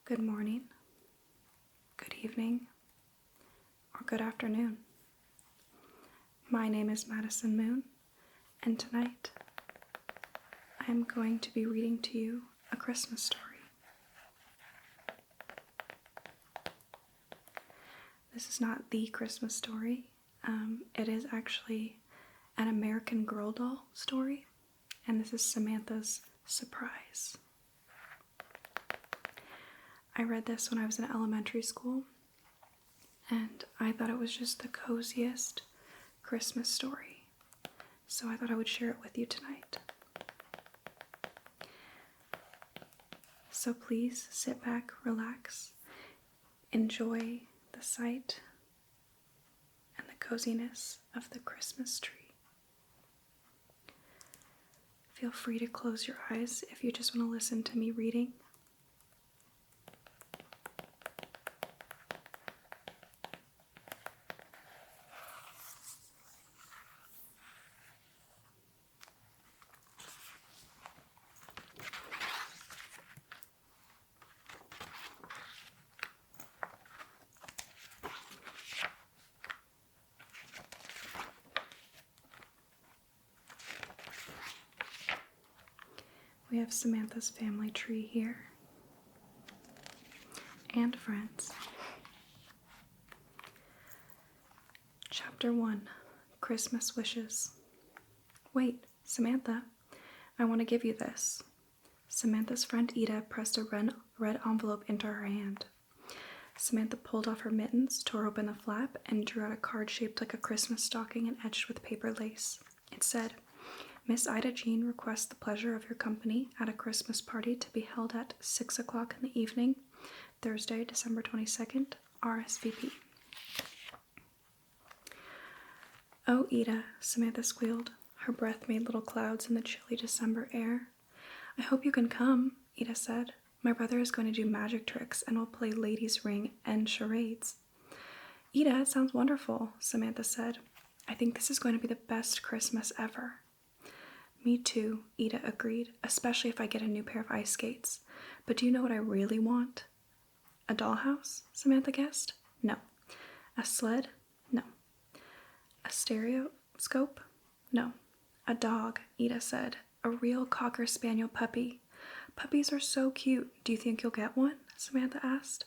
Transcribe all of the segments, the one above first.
good morning, good evening, or good afternoon. My name is Madison Moon, and tonight I am going to be reading to you a Christmas story. This is not the Christmas story. It is actually an American Girl doll story, and this is Samantha's Surprise. I read this when I was in elementary school, and I thought it was just the coziest Christmas story, so I thought I would share it with you tonight. So please sit back, relax, enjoy the sight and the coziness of the Christmas tree. Feel free to close your eyes if you just want to listen to me reading. We have Samantha's family tree here, and friends. Chapter 1, Christmas Wishes. Wait, Samantha, I want to give you this. Samantha's friend Ida pressed a red envelope into her hand. Samantha pulled off her mittens, tore open the flap, and drew out a card shaped like a Christmas stocking and edged with paper lace. It said, Miss Ida Jean requests the pleasure of your company at a Christmas party to be held at 6 o'clock in the evening, Thursday, December 22nd, RSVP. Oh, Ida, Samantha squealed. Her breath made little clouds in the chilly December air. I hope you can come, Ida said. My brother is going to do magic tricks and will play ladies' ring and charades. Ida, it sounds wonderful, Samantha said. I think this is going to be the best Christmas ever. Me too, Ida agreed, especially if I get a new pair of ice skates. But do you know what I really want? A dollhouse? Samantha guessed. No. A sled? No. A stereoscope? No. A dog, Ida said. A real Cocker Spaniel puppy. Puppies are so cute. Do you think you'll get one? Samantha asked.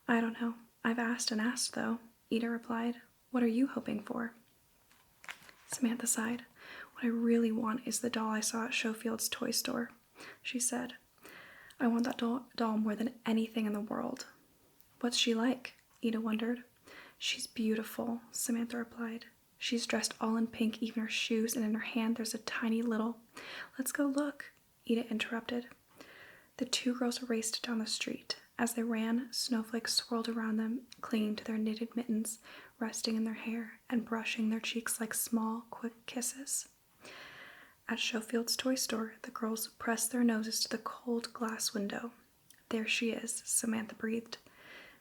I don't know. I've asked and asked, though, Ida replied. What are you hoping for? Samantha sighed. What I really want is the doll I saw at Schofield's toy store, she said. I want that doll more than anything in the world. What's she like? Ida wondered. She's beautiful, Samantha replied. She's dressed all in pink, even her shoes, and in her hand there's a tiny little... Let's go look, Ida interrupted. The two girls raced down the street. As they ran, snowflakes swirled around them, clinging to their knitted mittens, resting in their hair, and brushing their cheeks like small, quick kisses. At Schofield's toy store, the girls pressed their noses to the cold glass window. There she is, Samantha breathed.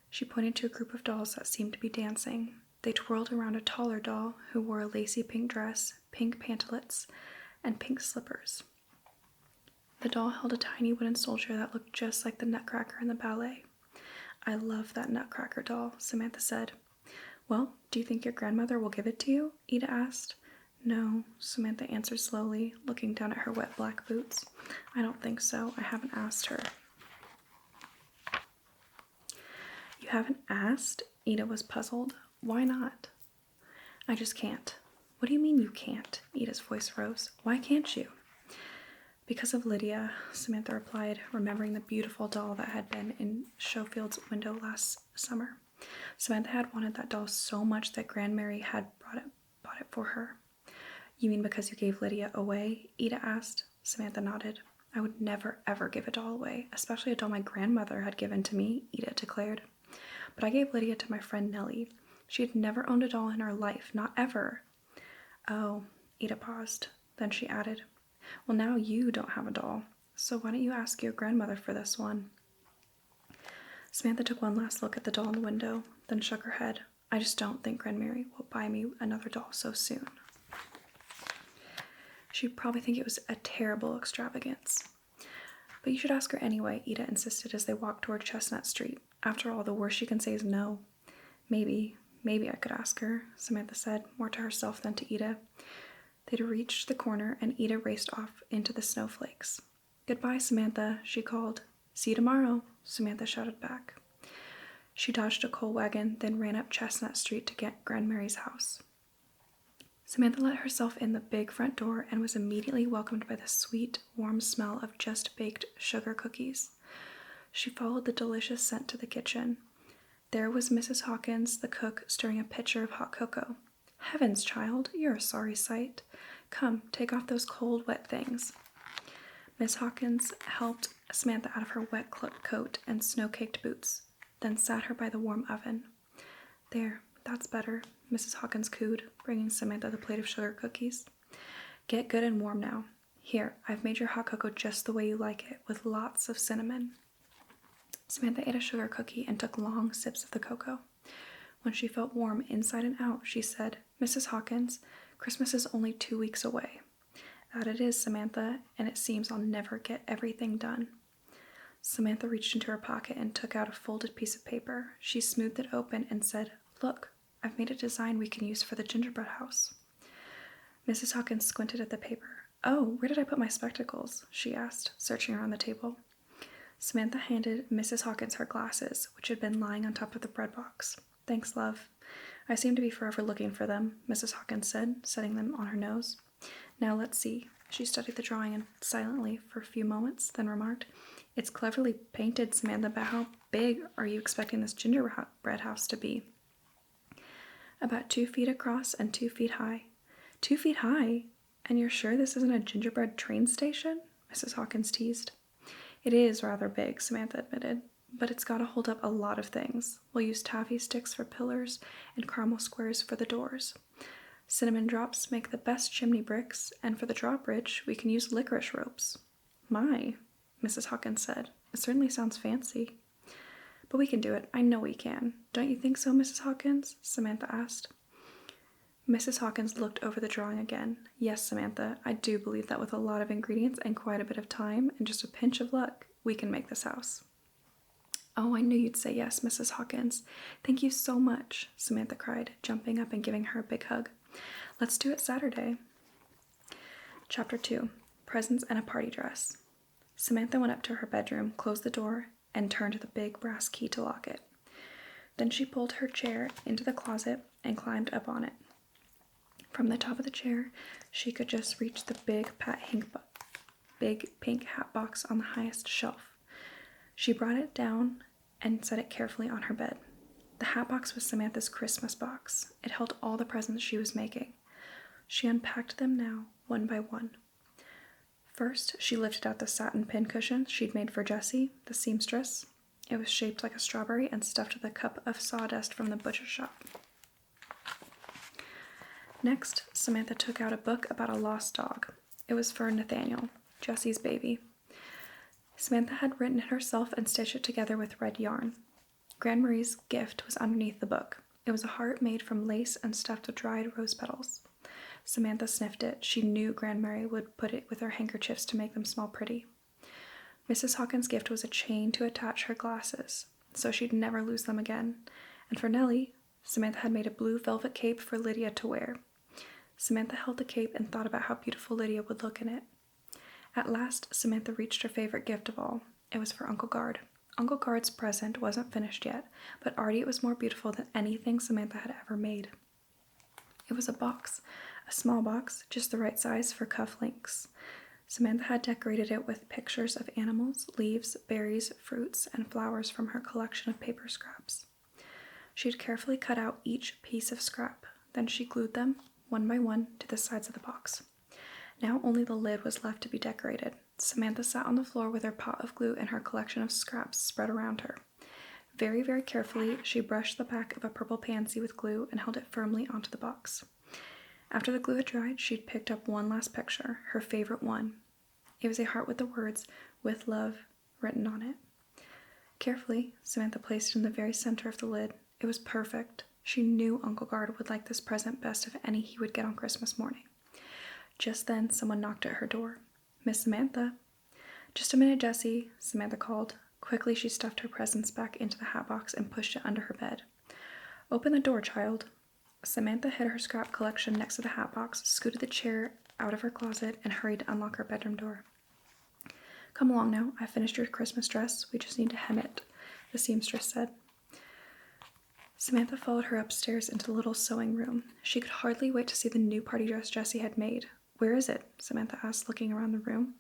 She pointed to a group of dolls that seemed to be dancing. They twirled around a taller doll who wore a lacy pink dress, pink pantalettes, and pink slippers. The doll held a tiny wooden soldier that looked just like the Nutcracker in the ballet. I love that Nutcracker doll, Samantha said. Well, do you think your grandmother will give it to you? Ida asked. No, Samantha answered slowly, looking down at her wet black boots. I don't think so. I haven't asked her. You haven't asked? Ida was puzzled. Why not? I just can't. What do you mean you can't? Ida's voice rose. Why can't you? Because of Lydia, Samantha replied, remembering the beautiful doll that had been in Schofield's window last summer. Samantha had wanted that doll so much that Grandmary had bought it for her. You mean because you gave Lydia away? Ida asked. Samantha nodded. I would never, ever give a doll away, especially a doll my grandmother had given to me, Ida declared. But I gave Lydia to my friend Nellie. She had never owned a doll in her life, not ever. Oh, Ida paused. Then she added, well, now you don't have a doll, so why don't you ask your grandmother for this one? Samantha took one last look at the doll in the window, then shook her head. I just don't think Grandmary will buy me another doll so soon. She'd probably think it was a terrible extravagance. But you should ask her anyway, Ida insisted as they walked toward Chestnut Street. After all, the worst she can say is no. Maybe I could ask her, Samantha said, more to herself than to Ida. They'd reached the corner, and Ida raced off into the snowflakes. Goodbye, Samantha, she called. See you tomorrow, Samantha shouted back. She dodged a coal wagon, then ran up Chestnut Street to get Grandmary's house. Samantha let herself in the big front door and was immediately welcomed by the sweet, warm smell of just-baked sugar cookies. She followed the delicious scent to the kitchen. There was Mrs. Hawkins, the cook, stirring a pitcher of hot cocoa. Heavens, child, you're a sorry sight. Come, take off those cold, wet things. Miss Hawkins helped Samantha out of her wet coat and snow-caked boots, then sat her by the warm oven. There, that's better, Mrs. Hawkins cooed, bringing Samantha the plate of sugar cookies. Get good and warm now. Here, I've made your hot cocoa just the way you like it, with lots of cinnamon. Samantha ate a sugar cookie and took long sips of the cocoa. When she felt warm inside and out, she said, Mrs. Hawkins, Christmas is only 2 weeks away. That it is, Samantha, and it seems I'll never get everything done. Samantha reached into her pocket and took out a folded piece of paper. She smoothed it open and said, Look, I've made a design we can use for the gingerbread house. Mrs. Hawkins squinted at the paper. Oh, where did I put my spectacles? She asked, searching around the table. Samantha handed Mrs. Hawkins her glasses, which had been lying on top of the bread box. Thanks, love. I seem to be forever looking for them, Mrs. Hawkins said, setting them on her nose. Now let's see. She studied the drawing silently for a few moments, then remarked, It's cleverly painted, Samantha, but how big are you expecting this gingerbread house to be? About 2 feet across and 2 feet high. 2 feet high? And you're sure this isn't a gingerbread train station? Mrs. Hawkins teased. It is rather big, Samantha admitted, but it's got to hold up a lot of things. We'll use taffy sticks for pillars and caramel squares for the doors. Cinnamon drops make the best chimney bricks, and for the drawbridge, we can use licorice ropes. My, Mrs. Hawkins said. It certainly sounds fancy. But we can do it. I know we can. Don't you think so, Mrs. Hawkins? Samantha asked. Mrs. Hawkins looked over the drawing again. Yes, Samantha, I do believe that with a lot of ingredients and quite a bit of time and just a pinch of luck, we can make this house. Oh, I knew you'd say yes, Mrs. Hawkins. Thank you so much, Samantha cried, jumping up and giving her a big hug. Let's do it Saturday. Chapter 2. Presents and a Party Dress. Samantha went up to her bedroom, closed the door, and turned the big brass key to lock it. Then she pulled her chair into the closet and climbed up on it. From the top of the chair, she could just reach the big pink hat box on the highest shelf. She brought it down and set it carefully on her bed. The hat box was Samantha's Christmas box. It held all the presents she was making. She unpacked them now, one by one. First, she lifted out the satin pincushion she'd made for Jessie, the seamstress. It was shaped like a strawberry and stuffed with a cup of sawdust from the butcher shop. Next, Samantha took out a book about a lost dog. It was for Nathaniel, Jessie's baby. Samantha had written it herself and stitched it together with red yarn. Grandmarie's gift was underneath the book. It was a heart made from lace and stuffed with dried rose petals. Samantha sniffed it. She knew Grandmary would put it with her handkerchiefs to make them smell pretty. Mrs. Hawkins' gift was a chain to attach her glasses, so she'd never lose them again. And for Nellie, Samantha had made a blue velvet cape for Lydia to wear. Samantha held the cape and thought about how beautiful Lydia would look in it. At last, Samantha reached her favorite gift of all. It was for Uncle Gard. Uncle Gard's present wasn't finished yet, but already it was more beautiful than anything Samantha had ever made. It was a box, a small box, just the right size for cufflinks. Samantha had decorated it with pictures of animals, leaves, berries, fruits, and flowers from her collection of paper scraps. She had carefully cut out each piece of scrap. Then she glued them, one by one, to the sides of the box. Now only the lid was left to be decorated. Samantha sat on the floor with her pot of glue and her collection of scraps spread around her. Very, very carefully, she brushed the back of a purple pansy with glue and held it firmly onto the box. After the glue had dried, she'd picked up one last picture, her favorite one. It was a heart with the words, "With love," written on it. Carefully, Samantha placed it in the very center of the lid. It was perfect. She knew Uncle Gard would like this present best of any he would get on Christmas morning. Just then, someone knocked at her door. "Miss Samantha." Just a minute, Jessie, Samantha called. Quickly, she stuffed her presents back into the hat box and pushed it under her bed. Open the door, child. Samantha hid her scrap collection next to the hat box, scooted the chair out of her closet, and hurried to unlock her bedroom door. Come along now. I finished your Christmas dress. We just need to hem it, the seamstress said. Samantha followed her upstairs into the little sewing room. She could hardly wait to see the new party dress Jessie had made. Where is it? Samantha asked, looking around the room.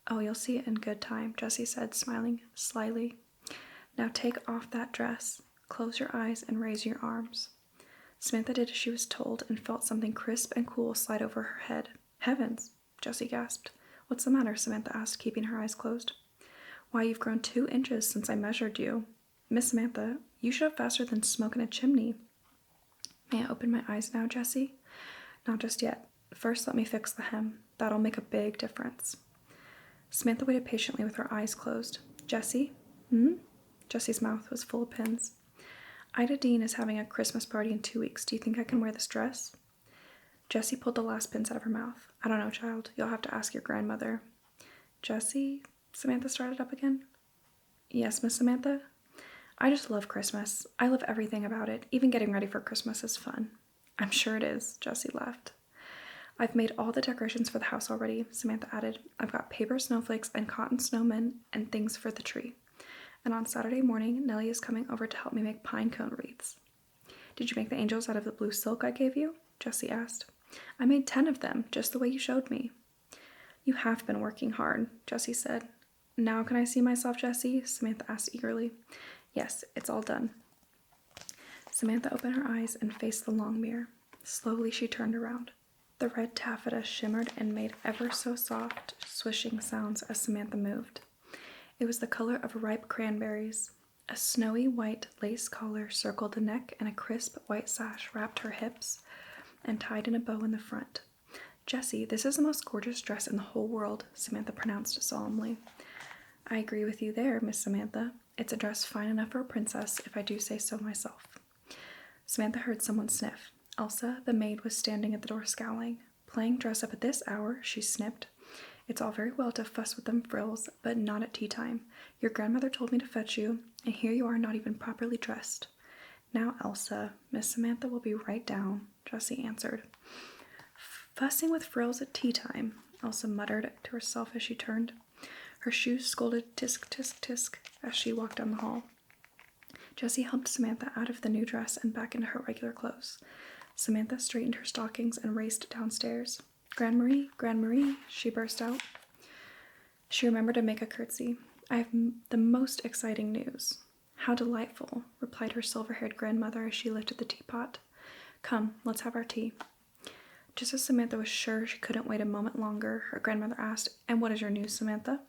Oh, you'll see it in good time, Jessie said, smiling slyly. Now take off that dress. Close your eyes and raise your arms. Samantha did as she was told and felt something crisp and cool slide over her head. Heavens, Jessie gasped. What's the matter? Samantha asked, keeping her eyes closed. Why, you've grown 2 inches since I measured you. Miss Samantha, you shove faster than smoke in a chimney. May I open my eyes now, Jessie? Not just yet. First, let me fix the hem. That'll make a big difference. Samantha waited patiently with her eyes closed. Jessie? Jessie's mouth was full of pins. Ida Dean is having a Christmas party in 2 weeks. Do you think I can wear this dress? Jessie pulled the last pins out of her mouth. I don't know, child. You'll have to ask your grandmother. Jessie? Samantha started up again. Yes, Miss Samantha? I just love Christmas. I love everything about it. Even getting ready for Christmas is fun. I'm sure it is, Jessie laughed. I've made all the decorations for the house already, Samantha added. I've got paper snowflakes and cotton snowmen and things for the tree. And on Saturday morning, Nellie is coming over to help me make pine cone wreaths. Did you make the angels out of the blue silk I gave you? Jessie asked. I made 10 of them, just the way you showed me. You have been working hard, Jessie said. Now can I see myself, Jessie? Samantha asked eagerly. Yes, it's all done. Samantha opened her eyes and faced the long mirror. Slowly she turned around. The red taffeta shimmered and made ever so soft, swishing sounds as Samantha moved. It was the color of ripe cranberries. A snowy white lace collar circled the neck, and a crisp white sash wrapped her hips and tied in a bow in the front. Jessie, this is the most gorgeous dress in the whole world, Samantha pronounced solemnly. I agree with you there, Miss Samantha. It's a dress fine enough for a princess, if I do say so myself. Samantha heard someone sniff. Elsa, the maid, was standing at the door scowling. Playing dress up at this hour, she snipped. It's all very well to fuss with them frills, but not at tea time. Your grandmother told me to fetch you, and here you are not even properly dressed. Now, Elsa, Miss Samantha will be right down, Jessie answered. Fussing with frills at tea time, Elsa muttered to herself as she turned. Her shoes scolded tisk, tisk, tisk as she walked down the hall. Jessie helped Samantha out of the new dress and back into her regular clothes. Samantha straightened her stockings and raced downstairs. Grandmarie, she burst out. She remembered to make a curtsy. I have the most exciting news. How delightful, replied her silver-haired grandmother as she lifted the teapot. Come, let's have our tea. Just as Samantha was sure she couldn't wait a moment longer, her grandmother asked, And what is your news, Samantha?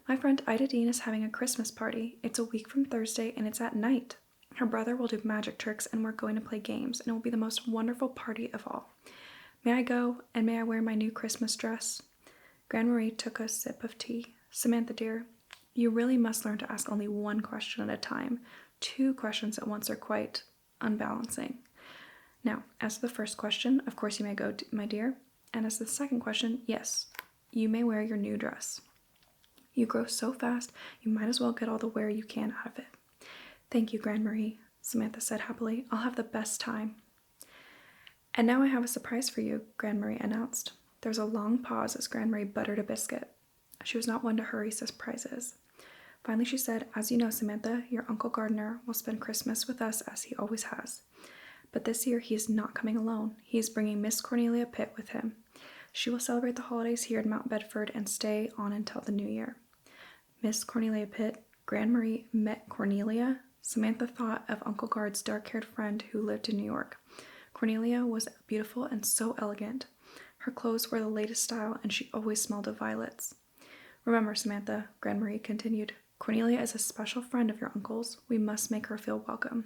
My friend Ida Dean is having a Christmas party. It's a week from Thursday, and it's at night. Her brother will do magic tricks, and we're going to play games, and it will be the most wonderful party of all. May I go, and may I wear my new Christmas dress? Grandmarie took a sip of tea. Samantha, dear, you really must learn to ask only one question at a time. 2 questions at once are quite unbalancing. Now, as to the first question, of course you may go, my dear. And as to the second question, yes, you may wear your new dress. You grow so fast, you might as well get all the wear you can out of it. Thank you, Grandmarie, Samantha said happily. I'll have the best time. And now I have a surprise for you, Grandmarie announced. There was a long pause as Grandmarie buttered a biscuit. She was not one to hurry surprises. Finally she said, As you know, Samantha, your Uncle Gardner will spend Christmas with us as he always has. But this year he is not coming alone. He is bringing Miss Cornelia Pitt with him. She will celebrate the holidays here in Mount Bedford and stay on until the new year. Miss Cornelia Pitt, Grandmarie met Cornelia. Samantha thought of Uncle Gard's dark-haired friend who lived in New York. Cornelia was beautiful and so elegant. Her clothes were the latest style, and she always smelled of violets. Remember, Samantha, Grandmarie continued, Cornelia is a special friend of your uncle's. We must make her feel welcome.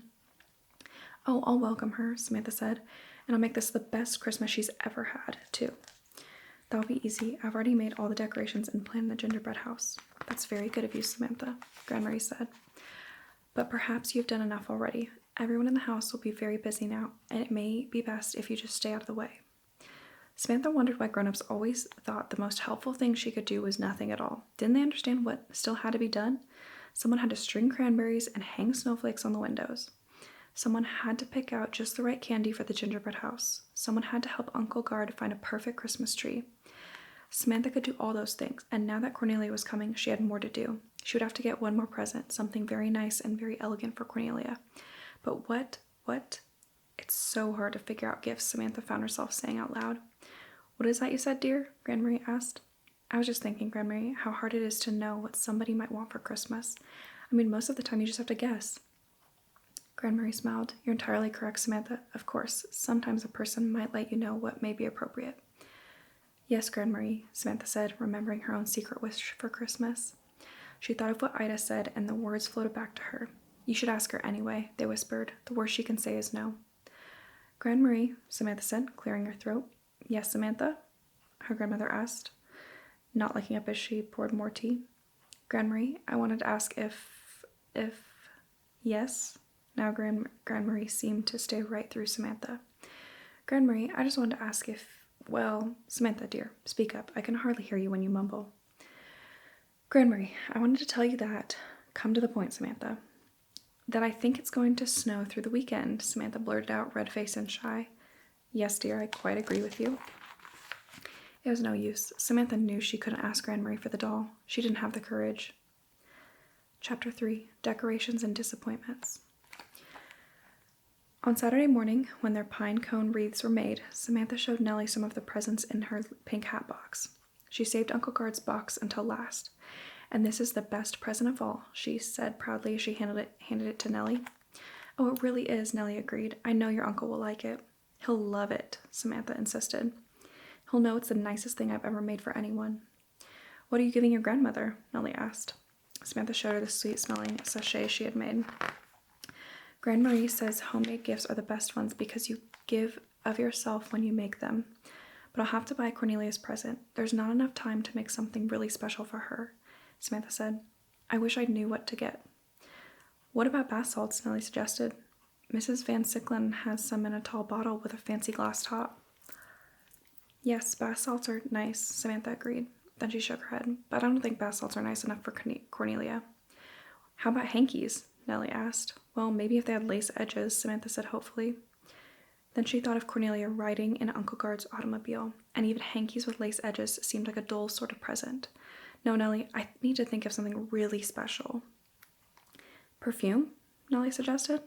Oh, I'll welcome her, Samantha said, and I'll make this the best Christmas she's ever had, too. That'll be easy. I've already made all the decorations and planned the gingerbread house. That's very good of you, Samantha, Grandmarie said. But perhaps you've done enough already. Everyone in the house will be very busy now, and it may be best if you just stay out of the way. Samantha wondered why grown-ups always thought the most helpful thing she could do was nothing at all. Didn't they understand what still had to be done? Someone had to string cranberries and hang snowflakes on the windows. Someone had to pick out just the right candy for the gingerbread house. Someone had to help Uncle Guard find a perfect Christmas tree. Samantha could do all those things, and now that Cornelia was coming, she had more to do. She would have to get one more present, something very nice and very elegant for Cornelia. But what? It's so hard to figure out gifts, Samantha found herself saying out loud. What is that you said, dear? Grandmarie asked. I was just thinking, Grandmarie, how hard it is to know what somebody might want for Christmas. I mean, most of the time you just have to guess. Grandmarie smiled. You're entirely correct, Samantha. Of course, sometimes a person might let you know what may be appropriate. Yes, Grandmarie, Samantha said, remembering her own secret wish for Christmas. She thought of what Ida said, and the words floated back to her. You should ask her anyway, they whispered. The worst she can say is no. Grandmarie, Samantha said, clearing her throat. Yes, Samantha? Her grandmother asked, not looking up as she poured more tea. Grandmarie, I wanted to ask if... Yes? Now Grandmarie seemed to stay right through Samantha. Grandmarie, I just wanted to ask if... Well, Samantha, dear, speak up. I can hardly hear you when you mumble. Grandmarie, I wanted to tell you that... Come to the point, Samantha. That I think it's going to snow through the weekend, Samantha blurted out, red-faced and shy. Yes, dear, I quite agree with you. It was no use. Samantha knew she couldn't ask Grandmarie for the doll. She didn't have the courage. Chapter 3. Decorations and Disappointments. On Saturday morning, when their pine cone wreaths were made, Samantha showed Nellie some of the presents in her pink hat box. She saved Uncle Guard's box until last. And this is the best present of all, she said proudly as she handed it to Nellie. Oh, it really is, Nellie agreed. I know your uncle will like it. He'll love it, Samantha insisted. He'll know it's the nicest thing I've ever made for anyone. What are you giving your grandmother? Nellie asked. Samantha showed her the sweet-smelling sachet she had made. Grandmarie says homemade gifts are the best ones because you give of yourself when you make them. But I'll have to buy Cornelia's present. There's not enough time to make something really special for her, Samantha said. I wish I knew what to get. What about bath salts? Nellie suggested. Mrs. Van Sicklen has some in a tall bottle with a fancy glass top. Yes, bath salts are nice, Samantha agreed. Then she shook her head. But I don't think bath salts are nice enough for Cornelia. How about hankies? Nellie asked. Well, maybe if they had lace edges, Samantha said hopefully. Then she thought of Cornelia riding in Uncle Guard's automobile, and even hankies with lace edges seemed like a dull sort of present. No, Nellie, I need to think of something really special. Perfume? Nellie suggested.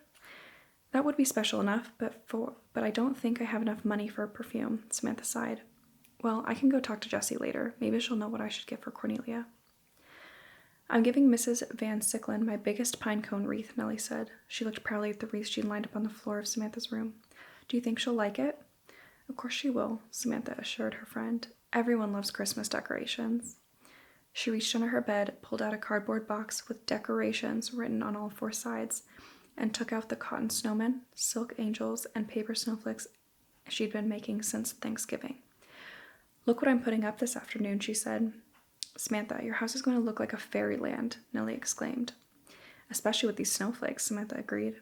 That would be special enough, but I don't think I have enough money for a perfume, Samantha sighed. Well, I can go talk to Jessie later. Maybe she'll know what I should get for Cornelia. I'm giving Mrs. Van Sicklen my biggest pine cone wreath, Nellie said. She looked proudly at the wreath she'd lined up on the floor of Samantha's room. Do you think she'll like it? Of course she will, Samantha assured her friend. Everyone loves Christmas decorations. She reached under her bed, pulled out a cardboard box with decorations written on all four sides, and took out the cotton snowmen, silk angels, and paper snowflakes she'd been making since Thanksgiving. Look what I'm putting up this afternoon, she said. Samantha, your house is going to look like a fairyland, Nellie exclaimed. Especially with these snowflakes, Samantha agreed.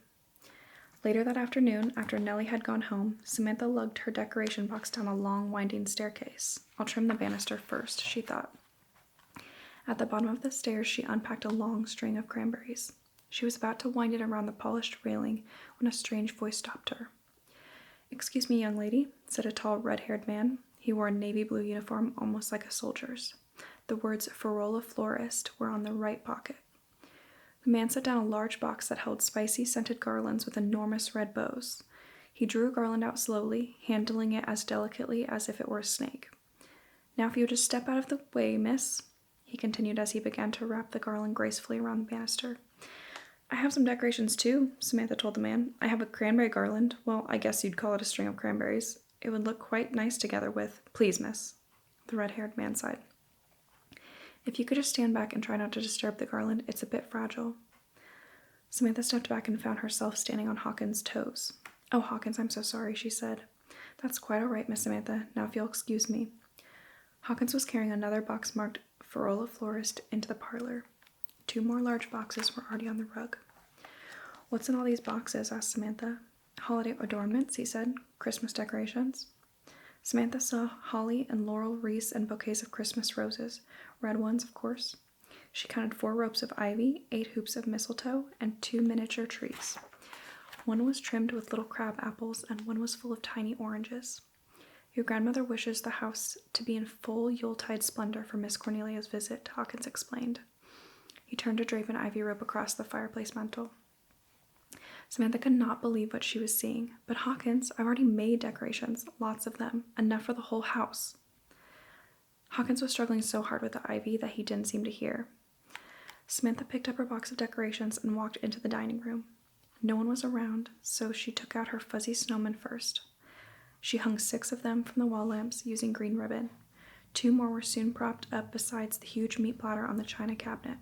Later that afternoon, after Nellie had gone home, Samantha lugged her decoration box down a long, winding staircase. I'll trim the banister first, she thought. At the bottom of the stairs, she unpacked a long string of cranberries. She was about to wind it around the polished railing when a strange voice stopped her. Excuse me, young lady, said a tall, red-haired man. He wore a navy blue uniform, almost like a soldier's. The words Farola Florist were on the right pocket. The man set down a large box that held spicy scented garlands with enormous red bows. He drew a garland out slowly, handling it as delicately as if it were a snake. Now if you would just step out of the way, miss, he continued as he began to wrap the garland gracefully around the banister. I have some decorations too, Samantha told the man. I have a cranberry garland. Well, I guess you'd call it a string of cranberries. It would look quite nice together with... Please, miss, the red-haired man sighed. If you could just stand back and try not to disturb the garland, it's a bit fragile. Samantha stepped back and found herself standing on Hawkins' toes. Oh, Hawkins, I'm so sorry, she said. That's quite all right, Miss Samantha. Now if you'll excuse me. Hawkins was carrying another box marked Farola Florist into the parlor. 2 more large boxes were already on the rug. What's in all these boxes? Asked Samantha. Holiday adornments, he said. Christmas decorations. Samantha saw holly and laurel wreaths and bouquets of Christmas roses, red ones, of course. She counted 4 ropes of ivy, 8 hoops of mistletoe, and 2 miniature trees. One was trimmed with little crab apples, and one was full of tiny oranges. Your grandmother wishes the house to be in full Yuletide splendor for Miss Cornelia's visit, Hawkins explained. He turned to drape an ivy rope across the fireplace mantel. Samantha could not believe what she was seeing. But Hawkins, I've already made decorations, lots of them, enough for the whole house. Hawkins was struggling so hard with the ivy that he didn't seem to hear. Samantha picked up her box of decorations and walked into the dining room. No one was around, so she took out her fuzzy snowman first. She hung 6 of them from the wall lamps using green ribbon. 2 more were soon propped up besides the huge meat platter on the china cabinet.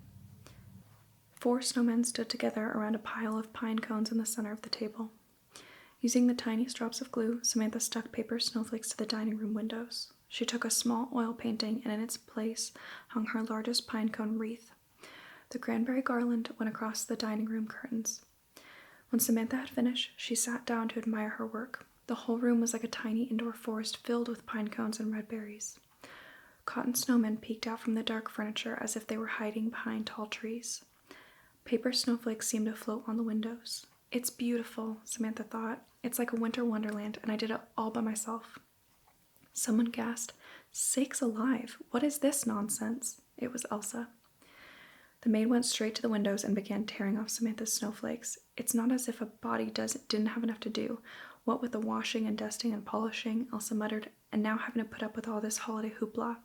4 snowmen stood together around a pile of pine cones in the center of the table. Using the tiniest drops of glue, Samantha stuck paper snowflakes to the dining room windows. She took a small oil painting and in its place hung her largest pine cone wreath. The cranberry garland went across the dining room curtains. When Samantha had finished, she sat down to admire her work. The whole room was like a tiny indoor forest filled with pine cones and red berries. Cotton snowmen peeked out from the dark furniture as if they were hiding behind tall trees. Paper snowflakes seemed to float on the windows. It's beautiful, Samantha thought. It's like a winter wonderland, and I did it all by myself. Someone gasped, "Sakes alive, what is this nonsense?" It was Elsa. The maid went straight to the windows and began tearing off Samantha's snowflakes. It's not as if a body didn't have enough to do. What with the washing and dusting and polishing, Elsa muttered, and now having to put up with all this holiday hoopla.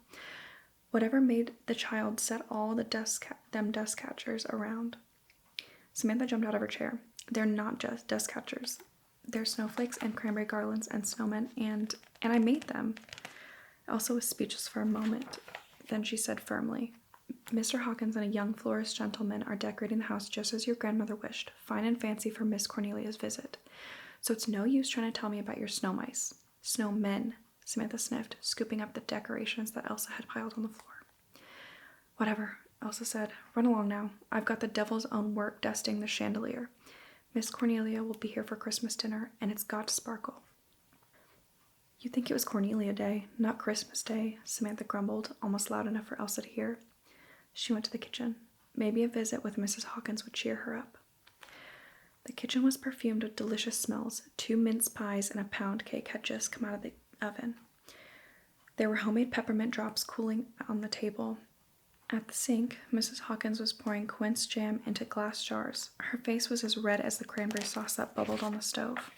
Whatever made the child set all the dust catchers around. Samantha jumped out of her chair. They're not just dust catchers. They're snowflakes and cranberry garlands and snowmen, and I made them. Elsa was speechless for a moment. Then she said firmly, "Mr. Hawkins and a young florist gentleman are decorating the house just as your grandmother wished, fine and fancy for Miss Cornelia's visit. So it's no use trying to tell me about your snow mice." "Snowmen," Samantha sniffed, scooping up the decorations that Elsa had piled on the floor. "Whatever," Elsa said. "Run along now. I've got the devil's own work dusting the chandelier. Miss Cornelia will be here for Christmas dinner, and it's got to sparkle." "You'd think it was Cornelia Day, not Christmas Day," Samantha grumbled, almost loud enough for Elsa to hear. She went to the kitchen. Maybe a visit with Mrs. Hawkins would cheer her up. The kitchen was perfumed with delicious smells. 2 mince pies and a pound cake had just come out of the oven. There were homemade peppermint drops cooling on the table. At the sink, Mrs. Hawkins was pouring quince jam into glass jars. Her face was as red as the cranberry sauce that bubbled on the stove.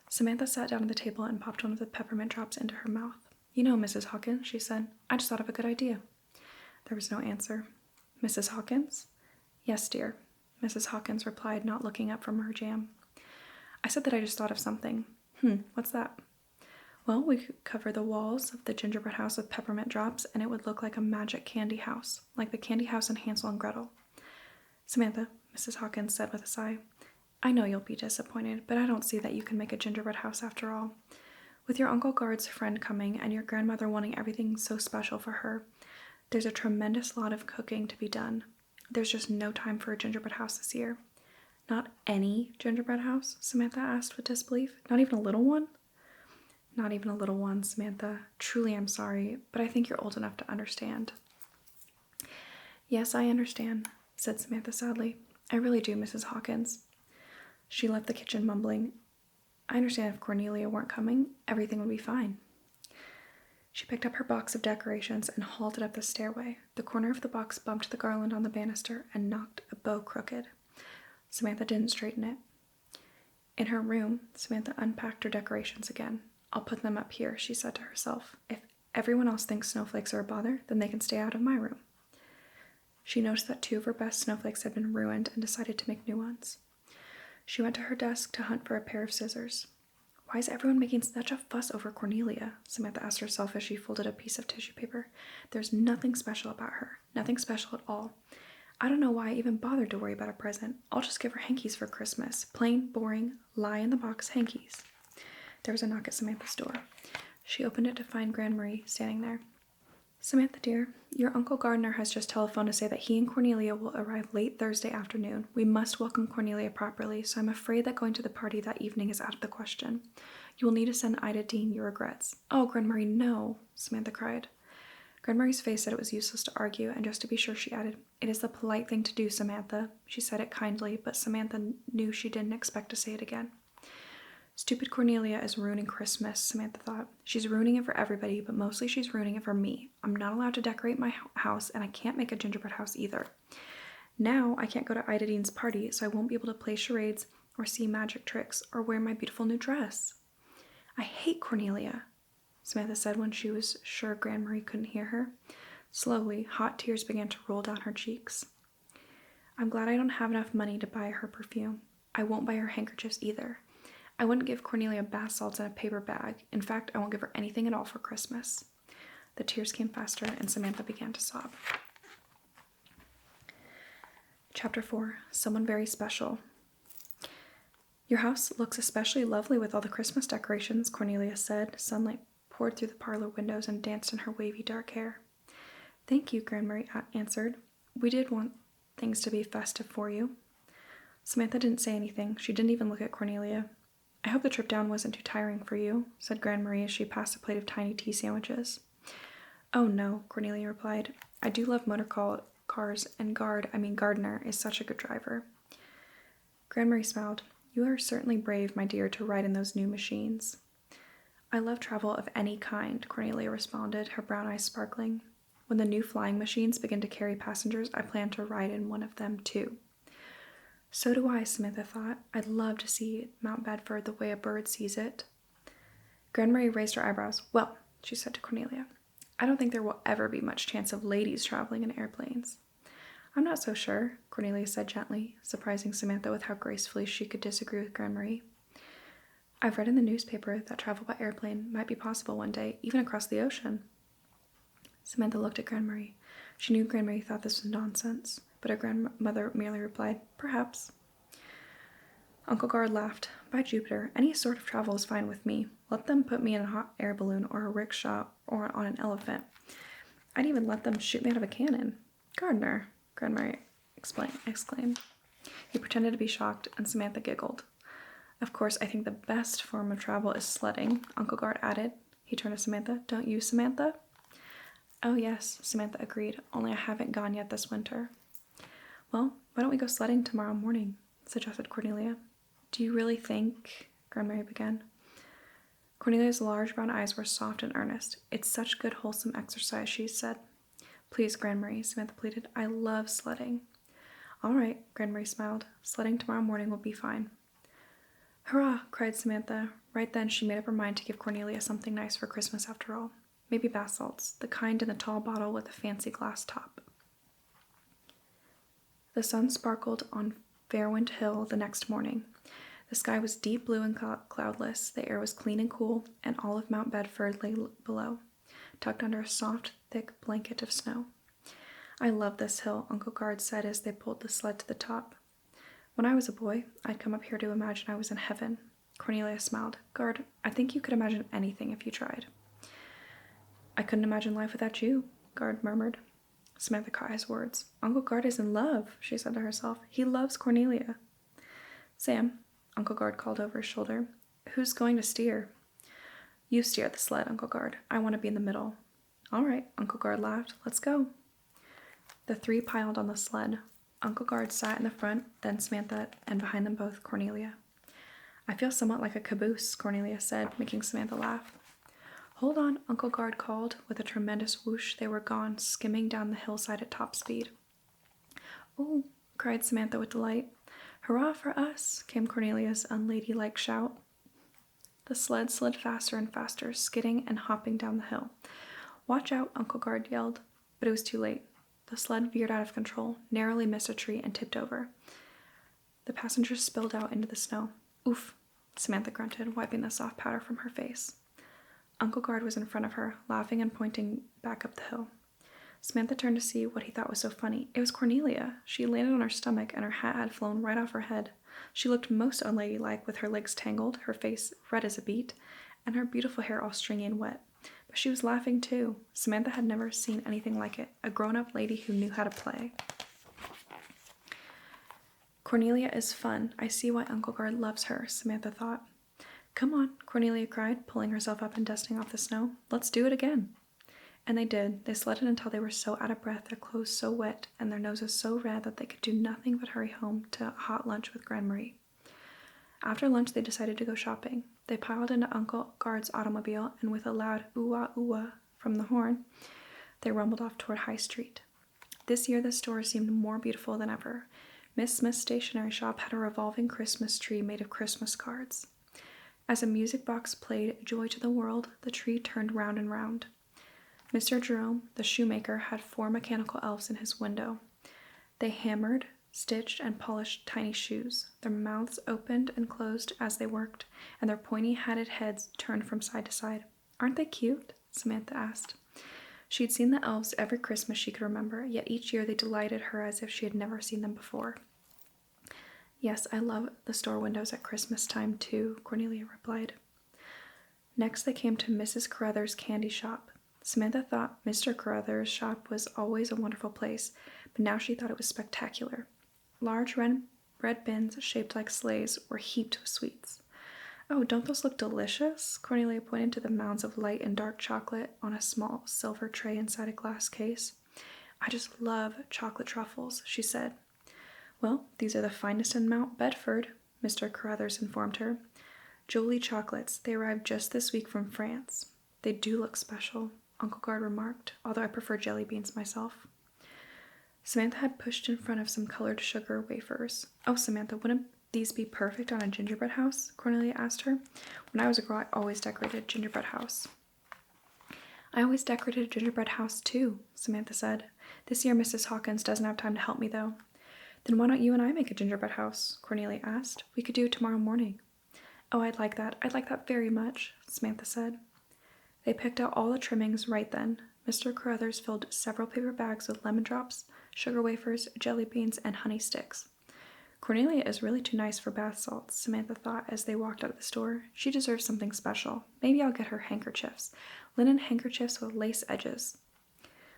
Samantha sat down at the table and popped one of the peppermint drops into her mouth. "You know, Mrs. Hawkins," she said, "I just thought of a good idea." There was no answer. "Mrs. Hawkins?" "Yes, dear," Mrs. Hawkins replied, not looking up from her jam. "I said that I just thought of something." What's that?" "Well, we could cover the walls of the gingerbread house with peppermint drops, and it would look like a magic candy house, like the candy house in Hansel and Gretel." "Samantha," Mrs. Hawkins said with a sigh, "I know you'll be disappointed, but I don't see that you can make a gingerbread house after all. With your Uncle Guard's friend coming and your grandmother wanting everything so special for her, there's a tremendous lot of cooking to be done. There's just no time for a gingerbread house this year." "Not any gingerbread house?" Samantha asked with disbelief. "Not even a little one?" "Not even a little one, Samantha. Truly, I'm sorry, but I think you're old enough to understand." "Yes, I understand," said Samantha sadly. "I really do, Mrs. Hawkins." She left the kitchen mumbling, "I understand if Cornelia weren't coming, everything would be fine." She picked up her box of decorations and hauled it up the stairway. The corner of the box bumped the garland on the banister and knocked a bow crooked. Samantha didn't straighten it. In her room, Samantha unpacked her decorations again. "I'll put them up here," she said to herself. "If everyone else thinks snowflakes are a bother, then they can stay out of my room." She noticed that 2 of her best snowflakes had been ruined and decided to make new ones. She went to her desk to hunt for a pair of scissors. "Why is everyone making such a fuss over Cornelia?" Samantha asked herself as she folded a piece of tissue paper. "There's nothing special about her. Nothing special at all. I don't know why I even bothered to worry about a present. I'll just give her hankies for Christmas. Plain, boring, lie-in-the-box hankies." There was a knock at Samantha's door. She opened it to find Grandmarie standing there. Samantha, dear, your Uncle Gardner has just telephoned to say that he and Cornelia will arrive late Thursday afternoon. We must welcome Cornelia properly, so I'm afraid that going to the party that evening is out of the question. You will need to send Ida Dean your regrets. Oh, Grandmarie, no, Samantha cried. Grandmarie's face said it was useless to argue, and just to be sure, she added, It is the polite thing to do, Samantha. She said it kindly, but Samantha knew she didn't expect to say it again. Stupid Cornelia is ruining Christmas, Samantha thought. She's ruining it for everybody, but mostly she's ruining it for me. I'm not allowed to decorate my house, and I can't make a gingerbread house either. Now I can't go to Ida Dean's party, so I won't be able to play charades or see magic tricks or wear my beautiful new dress. I hate Cornelia, Samantha said when she was sure Grandmarie couldn't hear her. Slowly, hot tears began to roll down her cheeks. I'm glad I don't have enough money to buy her perfume. I won't buy her handkerchiefs either. I wouldn't give Cornelia bath salts in a paper bag. In fact, I won't give her anything at all for Christmas. The tears came faster, and Samantha began to sob. Chapter 4. Someone Very Special. Your house looks especially lovely with all the Christmas decorations, Cornelia said. Sunlight poured through the parlor windows and danced in her wavy dark hair. Thank you, Grandmarie answered. We did want things to be festive for you. Samantha didn't say anything. She didn't even look at Cornelia. I hope the trip down wasn't too tiring for you, said Grandmarie as she passed a plate of tiny tea sandwiches. Oh no, Cornelia replied. I do love motor cars, and Gardner is such a good driver. Grandmarie smiled. You are certainly brave, my dear, to ride in those new machines. I love travel of any kind, Cornelia responded, her brown eyes sparkling. When the new flying machines begin to carry passengers, I plan to ride in one of them too. So do I, Samantha thought. I'd love to see Mount Bedford the way a bird sees it. Grandmarie raised her eyebrows. Well, she said to Cornelia, I don't think there will ever be much chance of ladies traveling in airplanes. I'm not so sure, Cornelia said gently, surprising Samantha with how gracefully she could disagree with Grandmarie. I've read in the newspaper that travel by airplane might be possible one day, even across the ocean. Samantha looked at Grandmarie. She knew Grandmarie thought this was nonsense, but her grandmother merely replied, Perhaps. Uncle Gard laughed. By Jupiter, any sort of travel is fine with me. Let them put me in a hot air balloon or a rickshaw or on an elephant. I'd even let them shoot me out of a cannon. Gardner, Grandmarie exclaimed. He pretended to be shocked, and Samantha giggled. Of course, I think the best form of travel is sledding, Uncle Gard added. He turned to Samantha. Don't you, Samantha? Oh, yes, Samantha agreed, only I haven't gone yet this winter. Well, why don't we go sledding tomorrow morning, suggested Cornelia. Do you really think? Grandmarie began. Cornelia's large brown eyes were soft and earnest. It's such good, wholesome exercise, she said. Please, Grandmarie, Samantha pleaded. I love sledding. All right, Grandmarie smiled. Sledding tomorrow morning will be fine. Hurrah, cried Samantha. Right then she made up her mind to give Cornelia something nice for Christmas after all. Maybe bath salts, the kind in the tall bottle with a fancy glass top. The sun sparkled on Fairwind Hill the next morning. The sky was deep blue and cloudless, the air was clean and cool, and all of Mount Bedford lay below, tucked under a soft, thick blanket of snow. I love this hill, Uncle Gard said as they pulled the sled to the top. When I was a boy, I'd come up here to imagine I was in heaven. Cornelia smiled. Gard, I think you could imagine anything if you tried. I couldn't imagine life without you, Gard murmured. Samantha caught his words. Uncle Gard is in love, she said to herself. He loves Cornelia. Sam, Uncle Gard called over his shoulder. Who's going to steer? You steer the sled, Uncle Gard. I want to be in the middle. All right, Uncle Gard laughed. Let's go. The three piled on the sled. Uncle Gard sat in the front, then Samantha, and behind them both, Cornelia. I feel somewhat like a caboose, Cornelia said, making Samantha laugh. Hold on, Uncle Gard called. With a tremendous whoosh, they were gone, skimming down the hillside at top speed. Oh, cried Samantha with delight. Hurrah for us, came Cornelia's unladylike shout. The sled slid faster and faster, skidding and hopping down the hill. Watch out, Uncle Gard yelled, but it was too late. The sled veered out of control, narrowly missed a tree, and tipped over. The passengers spilled out into the snow. Oof, Samantha grunted, wiping the soft powder from her face. Uncle Gard was in front of her, laughing and pointing back up the hill. Samantha turned to see what he thought was so funny. It was Cornelia. She landed on her stomach, and her hat had flown right off her head. She looked most unladylike, with her legs tangled, her face red as a beet, and her beautiful hair all stringy and wet. But she was laughing too. Samantha had never seen anything like it, a grown-up lady who knew how to play. Cornelia is fun. I see why Uncle Guard loves her, Samantha thought. Come on, Cornelia cried, pulling herself up and dusting off the snow. Let's do it again. And they did. They sledded until they were so out of breath, their clothes so wet, and their noses so red that they could do nothing but hurry home to a hot lunch with Grandmarie. After lunch, they decided to go shopping. They piled into Uncle Guard's automobile, and with a loud ooh-ah, ooh-ah from the horn, they rumbled off toward High Street. This year, the store seemed more beautiful than ever. Miss Smith's stationery shop had a revolving Christmas tree made of Christmas cards. As a music box played Joy to the World, the tree turned round and round. Mr. Jerome, the shoemaker, had 4 mechanical elves in his window. They hammered, stitched, and polished tiny shoes. Their mouths opened and closed as they worked, and their pointy hatted heads turned from side to side. Aren't they cute? Samantha asked. She'd seen the elves every Christmas she could remember, yet each year they delighted her as if she had never seen them before. Yes, I love the store windows at Christmas time, too, Cornelia replied. Next they came to Mrs. Carruthers' candy shop. Samantha thought Mr. Carruthers' shop was always a wonderful place, but now she thought it was spectacular. Large red bins shaped like sleighs were heaped with sweets. Oh, don't those look delicious? Cornelia pointed to the mounds of light and dark chocolate on a small silver tray inside a glass case. I just love chocolate truffles, she said. Well, these are the finest in Mount Bedford, Mr. Carruthers informed her. Jolie chocolates. They arrived just this week from France. They do look special, Uncle Guard remarked, although I prefer jelly beans myself. Samantha had pushed in front of some colored sugar wafers. Oh, Samantha, wouldn't these be perfect on a gingerbread house? Cornelia asked her. When I was a girl, I always decorated a gingerbread house. I always decorated a gingerbread house, too, Samantha said. This year, Mrs. Hawkins doesn't have time to help me, though. Then why don't you and I make a gingerbread house? Cornelia asked. We could do it tomorrow morning. Oh, I'd like that. I'd like that very much, Samantha said. They picked out all the trimmings right then. Mr. Carruthers filled several paper bags with lemon drops, sugar wafers, jelly beans, and honey sticks. Cornelia is really too nice for bath salts, Samantha thought as they walked out of the store. She deserves something special. Maybe I'll get her handkerchiefs. Linen handkerchiefs with lace edges.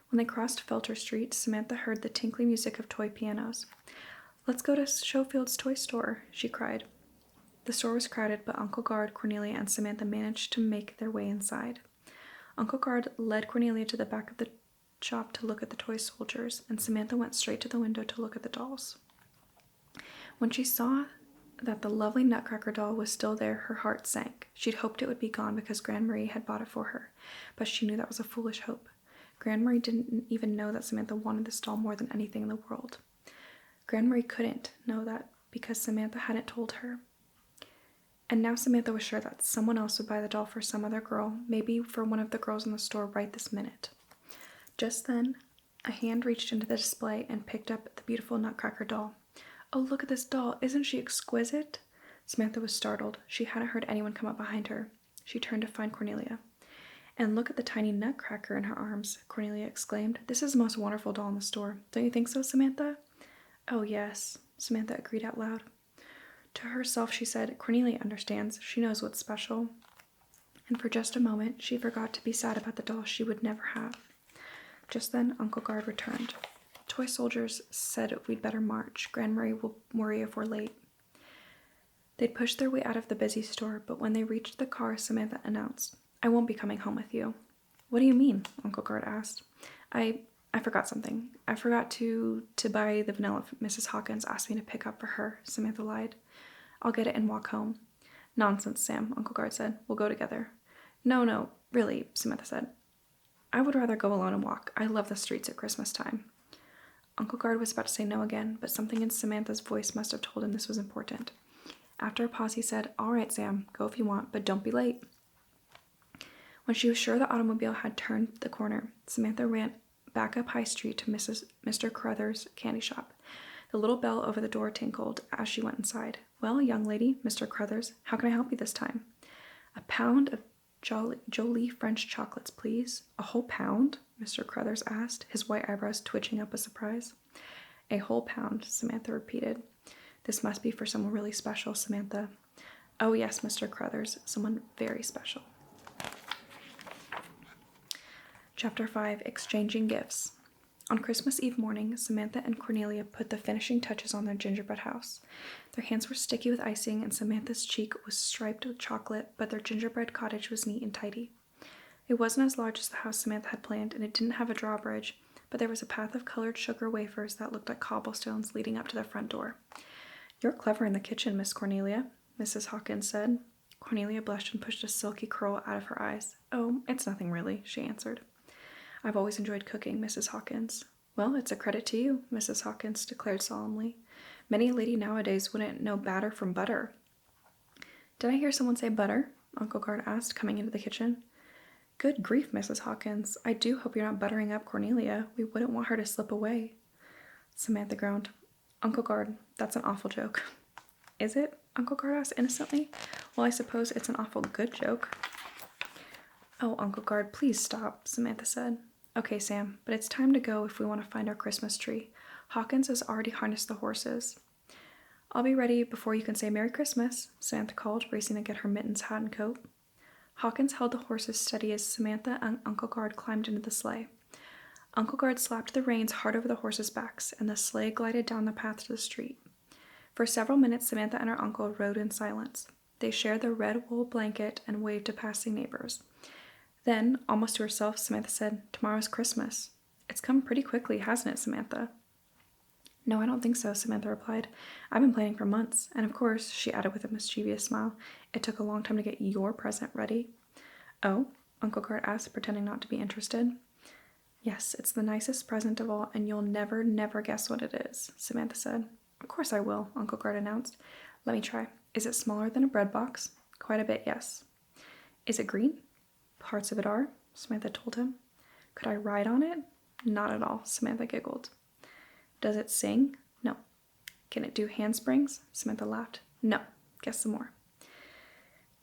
When they crossed Felter Street, Samantha heard the tinkling music of toy pianos. Let's go to Schofield's toy store, she cried. The store was crowded, but Uncle Guard, Cornelia, and Samantha managed to make their way inside. Uncle Guard led Cornelia to the back of the shop to look at the toy soldiers, and Samantha went straight to the window to look at the dolls. When she saw that the lovely Nutcracker doll was still there, her heart sank. She'd hoped it would be gone because Grandmarie had bought it for her, but she knew that was a foolish hope. Grandmarie didn't even know that Samantha wanted this doll more than anything in the world. Grandmarie couldn't know that because Samantha hadn't told her. And now Samantha was sure that someone else would buy the doll for some other girl, maybe for one of the girls in the store right this minute. Just then, a hand reached into the display and picked up the beautiful Nutcracker doll. Oh, look at this doll. Isn't she exquisite? Samantha was startled. She hadn't heard anyone come up behind her. She turned to find Cornelia. And look at the tiny Nutcracker in her arms, Cornelia exclaimed. This is the most wonderful doll in the store. Don't you think so, Samantha? Oh, yes, Samantha agreed out loud. To herself, she said, Cornelia understands. She knows what's special. And for just a moment, she forgot to be sad about the doll she would never have. Just then, Uncle Guard returned. Toy soldiers said we'd better march. Grandmarie will worry if we're late. They'd pushed their way out of the busy store, but when they reached the car, Samantha announced, I won't be coming home with you. What do you mean? Uncle Guard asked. I forgot something. I forgot to buy the vanilla Mrs. Hawkins asked me to pick up for her, Samantha lied. I'll get it and walk home. Nonsense, Sam, Uncle Guard said. We'll go together. No, really, Samantha said. I would rather go alone and walk. I love the streets at Christmas time. Uncle Guard was about to say no again, but something in Samantha's voice must have told him this was important. After a pause, he said, All right, Sam, go if you want, but don't be late. When she was sure the automobile had turned the corner, Samantha ran back up High Street to Mr. Carruthers' candy shop. The little bell over the door tinkled as she went inside. Well, young lady, Mr. Carruthers, how can I help you this time? A pound of Jolie French chocolates, please. A whole pound? Mr. Carruthers asked, his white eyebrows twitching up with surprise. A whole pound, Samantha repeated. This must be for someone really special, Samantha. Oh, yes, Mr. Carruthers, someone very special. Chapter 5, Exchanging Gifts. On Christmas Eve morning, Samantha and Cornelia put the finishing touches on their gingerbread house. Their hands were sticky with icing, and Samantha's cheek was striped with chocolate, but their gingerbread cottage was neat and tidy. It wasn't as large as the house Samantha had planned, and it didn't have a drawbridge, but there was a path of colored sugar wafers that looked like cobblestones leading up to the front door. "You're clever in the kitchen, Miss Cornelia," Mrs. Hawkins said. Cornelia blushed and pushed a silky curl out of her eyes. "Oh, it's nothing really," she answered. "I've always enjoyed cooking, Mrs. Hawkins." "Well, it's a credit to you," Mrs. Hawkins declared solemnly. "Many a lady nowadays wouldn't know batter from butter." "Did I hear someone say butter?" Uncle Gard asked, coming into the kitchen. "Good grief, Mrs. Hawkins. I do hope you're not buttering up Cornelia. We wouldn't want her to slip away." Samantha groaned. "Uncle Gard, that's an awful joke." "Is it?" Uncle Gard asked innocently. "Well, I suppose it's an awful good joke." "Oh, Uncle Gard, please stop," Samantha said. "Okay, Sam, but it's time to go if we want to find our Christmas tree. Hawkins has already harnessed the horses." "I'll be ready before you can say Merry Christmas," Samantha called, racing to get her mittens, hat, and coat. Hawkins held the horses steady as Samantha and Uncle Gard climbed into the sleigh. Uncle Gard slapped the reins hard over the horses' backs, and the sleigh glided down the path to the street. For several minutes, Samantha and her uncle rode in silence. They shared their red wool blanket and waved to passing neighbors. Then, almost to herself, Samantha said, "Tomorrow's Christmas." "It's come pretty quickly, hasn't it, Samantha?" "No, I don't think so," Samantha replied. "I've been planning for months, and of course," she added with a mischievous smile, "it took a long time to get your present ready." "Oh?" Uncle Gard asked, pretending not to be interested. "Yes, it's the nicest present of all, and you'll never, never guess what it is," Samantha said. "Of course I will," Uncle Gard announced. "Let me try. Is it smaller than a bread box?" "Quite a bit, yes." "Is it green?" "Parts of it are," Samantha told him. "Could I ride on it?" "Not at all," Samantha giggled. "Does it sing?" "No." "Can it do handsprings?" Samantha laughed. "No. Guess some more."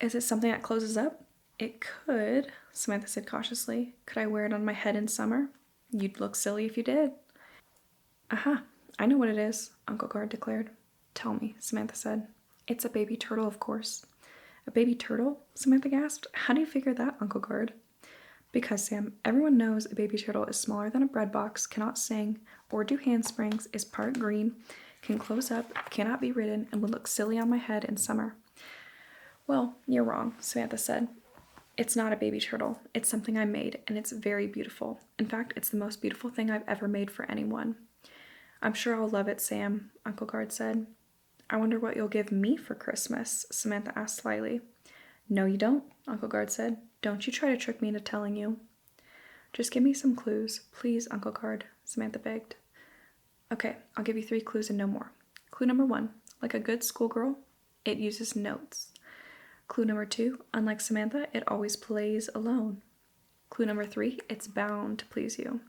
"Is it something that closes up?" "It could," Samantha said cautiously. "Could I wear it on my head in summer?" "You'd look silly if you did." "Aha, I know what it is," Uncle Gard declared. "Tell me," Samantha said. "It's a baby turtle, of course." "A baby turtle?" Samantha gasped. "How do you figure that, Uncle Gard?" "Because, Sam, everyone knows a baby turtle is smaller than a bread box, cannot sing, or do handsprings, is part green, can close up, cannot be ridden, and would look silly on my head in summer." "Well, you're wrong," Samantha said. "It's not a baby turtle. It's something I made, and it's very beautiful. In fact, it's the most beautiful thing I've ever made for anyone." "I'm sure I'll love it, Sam," Uncle Gard said. "I wonder what you'll give me for Christmas," Samantha asked slyly. "No, you don't," Uncle Gard said. "Don't you try to trick me into telling you." "Just give me some clues, please, Uncle Gard," Samantha begged. "Okay, I'll give you 3 clues and no more. Clue number 1, like a good schoolgirl, it uses notes. Clue number 2, unlike Samantha, it always plays alone. Clue number 3, it's bound to please you."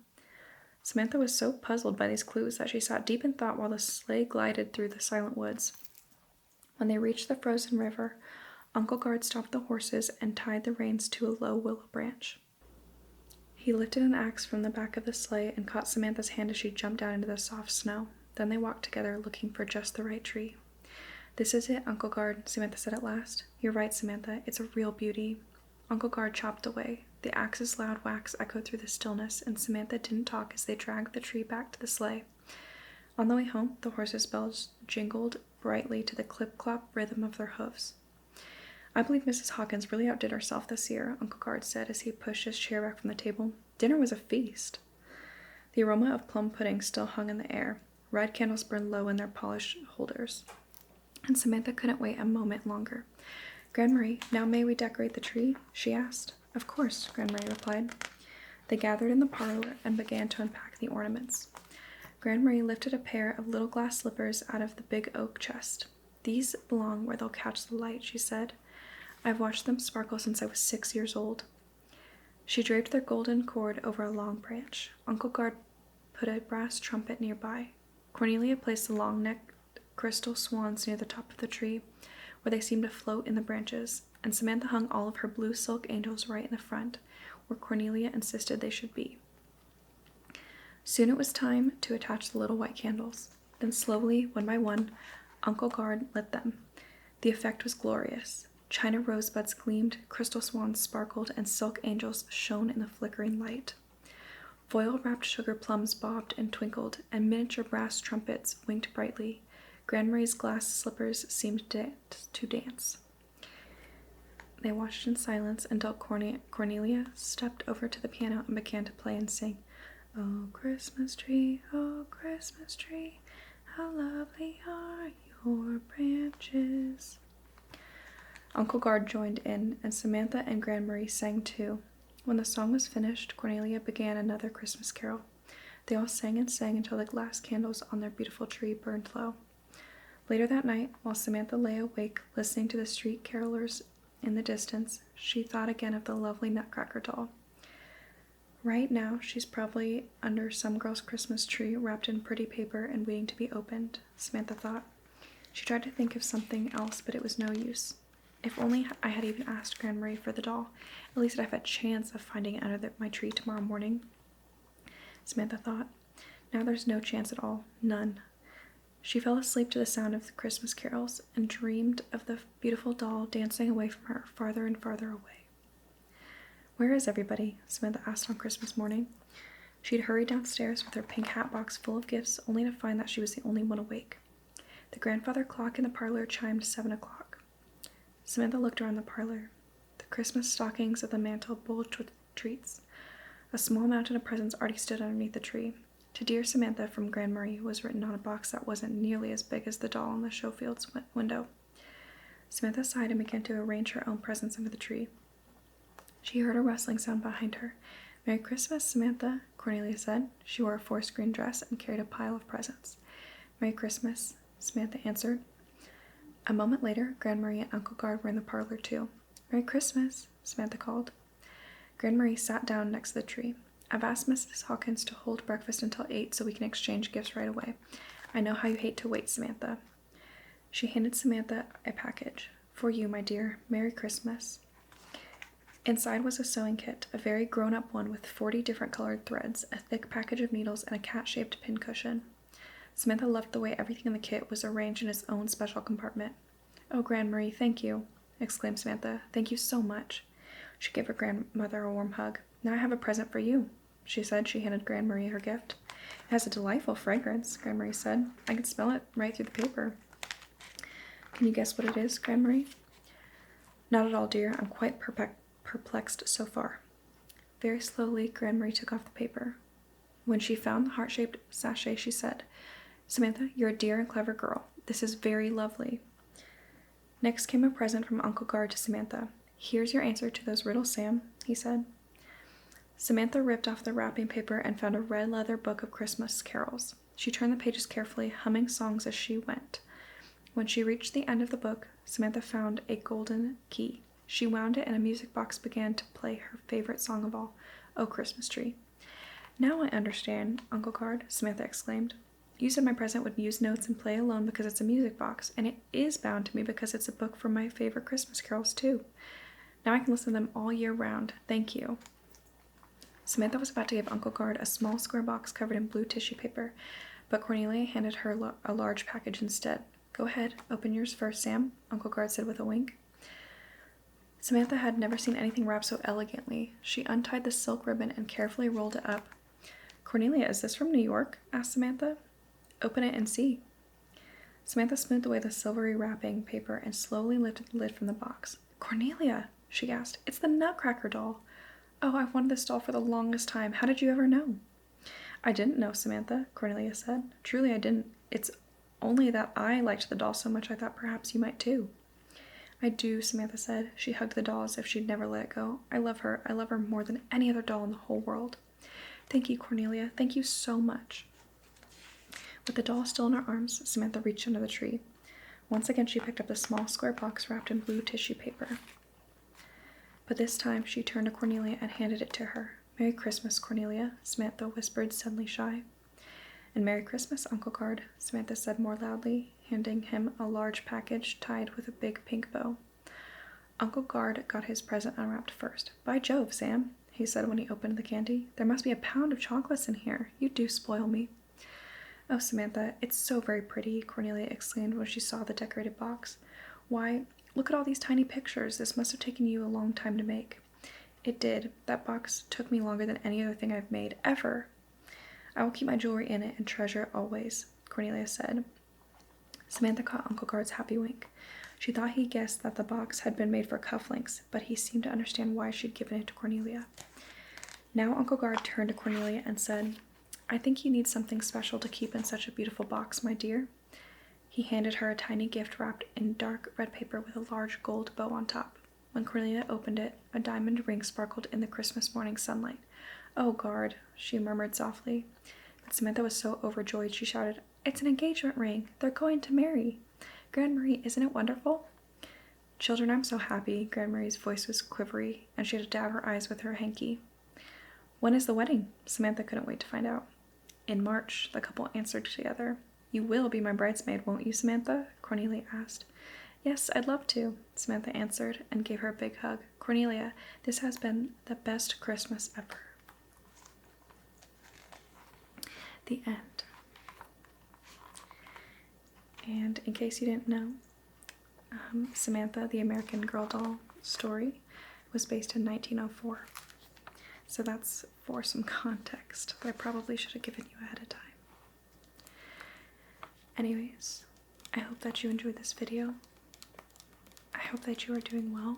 Samantha was so puzzled by these clues that she sat deep in thought while the sleigh glided through the silent woods. When they reached the frozen river, Uncle Gard stopped the horses and tied the reins to a low willow branch. He lifted an axe from the back of the sleigh and caught Samantha's hand as she jumped out into the soft snow. Then they walked together, looking for just the right tree. "This is it, Uncle Gard," Samantha said at last. "You're right, Samantha. It's a real beauty." Uncle Gard chopped away. The axe's loud whacks echoed through the stillness, and Samantha didn't talk as they dragged the tree back to the sleigh. On the way home, the horses' bells jingled brightly to the clip-clop rhythm of their hoofs. "I believe Mrs. Hawkins really outdid herself this year," Uncle Gard said as he pushed his chair back from the table. "Dinner was a feast." The aroma of plum pudding still hung in the air. Red candles burned low in their polished holders, and Samantha couldn't wait a moment longer. "Grandmarie, now may we decorate the tree?" she asked. "Of course," Grandmarie replied. They gathered in the parlor and began to unpack the ornaments. Grandmarie lifted a pair of little glass slippers out of the big oak chest. "These belong where they'll catch the light," she said. "I've watched them sparkle since I was 6 years old." She draped their golden cord over a long branch. Uncle Gard put a brass trumpet nearby. Cornelia placed the long-necked crystal swans near the top of the tree, where they seemed to float in the branches, and Samantha hung all of her blue silk angels right in the front, where Cornelia insisted they should be. Soon it was time to attach the little white candles. Then slowly, one by one, Uncle Gard lit them. The effect was glorious. China rosebuds gleamed, crystal swans sparkled, and silk angels shone in the flickering light. Foil-wrapped sugar plums bobbed and twinkled, and miniature brass trumpets winked brightly. Grandmary's glass slippers seemed to dance. They watched in silence until Cornelia stepped over to the piano and began to play and sing, "Oh, Christmas tree, how lovely are your branches." Uncle Gard joined in, and Samantha and Grandmarie sang too. When the song was finished, Cornelia began another Christmas carol. They all sang and sang until the glass candles on their beautiful tree burned low. Later that night, while Samantha lay awake listening to the street carolers in the distance, she thought again of the lovely Nutcracker doll. Right now, she's probably under some girl's Christmas tree, wrapped in pretty paper and waiting to be opened, Samantha thought. She tried to think of something else, but it was no use. If only I had even asked Grandmarie for the doll, at least I'd have a chance of finding it under my tree tomorrow morning, Samantha thought. Now there's no chance at all, none. She fell asleep to the sound of the Christmas carols and dreamed of the beautiful doll dancing away from her, farther and farther away. "Where is everybody?" Samantha asked on Christmas morning. She'd hurried downstairs with her pink hat box full of gifts, only to find that she was the only one awake. The grandfather clock in the parlor chimed 7 o'clock. Samantha looked around the parlor. The Christmas stockings of the mantel bulged with treats. A small mountain of presents already stood underneath the tree. "To dear Samantha from Grandmarie" was written on a box that wasn't nearly as big as the doll on the Schofield's window. Samantha sighed and began to arrange her own presents under the tree. She heard a rustling sound behind her. "Merry Christmas, Samantha," Cornelia said. She wore a forest green dress and carried a pile of presents. "Merry Christmas," Samantha answered. A moment later, Grandmarie and Uncle Gard were in the parlor too. "Merry Christmas," Samantha called. Grandmarie sat down next to the tree. "I've asked Mrs. Hawkins to hold breakfast until 8 so we can exchange gifts right away. I know how you hate to wait, Samantha." She handed Samantha a package. "For you, my dear. Merry Christmas." Inside was a sewing kit, a very grown-up one with 40 different colored threads, a thick package of needles, and a cat-shaped pincushion. Samantha loved the way everything in the kit was arranged in its own special compartment. "Oh, Grandmarie, thank you," exclaimed Samantha. "Thank you so much." She gave her grandmother a warm hug. "Now I have a present for you," she said. She handed Grandmarie her gift. "It has a delightful fragrance," Grandmarie said. "I can smell it right through the paper." "Can you guess what it is, Grandmarie?" "Not at all, dear. I'm quite perplexed so far." Very slowly, Grandmarie took off the paper. When she found the heart-shaped sachet, she said, "Samantha, you're a dear and clever girl. This is very lovely." Next came a present from Uncle Gard to Samantha. "Here's your answer to those riddles, Sam," he said. Samantha ripped off the wrapping paper and found a red leather book of Christmas carols. She turned the pages carefully, humming songs as she went. When she reached the end of the book, Samantha found a golden key. She wound it, and a music box began to play her favorite song of all, "Oh, Christmas Tree." "Now I understand, Uncle Gard," Samantha exclaimed. "You said my present would use notes and play alone because it's a music box, and it is bound to me because it's a book for my favorite Christmas carols, too. Now I can listen to them all year round. Thank you." Samantha was about to give Uncle Gard a small square box covered in blue tissue paper, but Cornelia handed her a large package instead. "Go ahead, open yours first, Sam," Uncle Gard said with a wink. Samantha had never seen anything wrapped so elegantly. She untied the silk ribbon and carefully rolled it up. "Cornelia, is this from New York?" asked Samantha. "Open it and see." Samantha smoothed away the silvery wrapping paper and slowly lifted the lid from the box. "Cornelia," she gasped, "it's the Nutcracker doll. Oh, I've wanted this doll for the longest time. How did you ever know?" "I didn't know, Samantha," Cornelia said. "Truly I didn't. It's only that I liked the doll so much I thought perhaps you might too." "I do," Samantha said. She hugged the doll as if she'd never let it go. I love her more than any other doll in the whole world." "Thank you, Cornelia. Thank you so much." With the doll still in her arms, Samantha reached under the tree. Once again she picked up the small square box wrapped in blue tissue paper. But this time she turned to Cornelia and handed it to her. "Merry Christmas, Cornelia," Samantha whispered, suddenly shy. "And Merry Christmas, Uncle Gard," Samantha said more loudly, handing him a large package tied with a big pink bow. Uncle Gard got his present unwrapped first. "By Jove, Sam," he said when he opened the candy. "There must be a pound of chocolates in here. You do spoil me." "Oh, Samantha, it's so very pretty," Cornelia exclaimed when she saw the decorated box. "Why, look at all these tiny pictures. This must have taken you a long time to make. It did. That box took me longer than any other thing I've made, ever. I will keep my jewelry in it and treasure it always, Cornelia said. Samantha caught Uncle Guard's happy wink. She thought he guessed that the box had been made for cufflinks, but he seemed to understand why she'd given it to Cornelia. Now Uncle Guard turned to Cornelia and said, I think you need something special to keep in such a beautiful box, my dear. He handed her a tiny gift wrapped in dark red paper with a large gold bow on top. When Cornelia opened it, a diamond ring sparkled in the Christmas morning sunlight. Oh, Guard, she murmured softly. But Samantha was so overjoyed she shouted, It's an engagement ring. They're going to marry. Grand Marie, isn't it wonderful? Children, I'm so happy. Grand Marie's voice was quivery, and she had to dab her eyes with her hanky. When is the wedding? Samantha couldn't wait to find out. In March, the couple answered together. You will be my bridesmaid, won't you, Samantha? Cornelia asked. Yes, I'd love to, Samantha answered and gave her a big hug. Cornelia, this has been the best Christmas ever. The end. And in case you didn't know, Samantha, the American Girl doll story, was based in 1904. So that's for some context that I probably should have given you ahead of time. Anyways, I hope that you enjoyed this video. I hope that you are doing well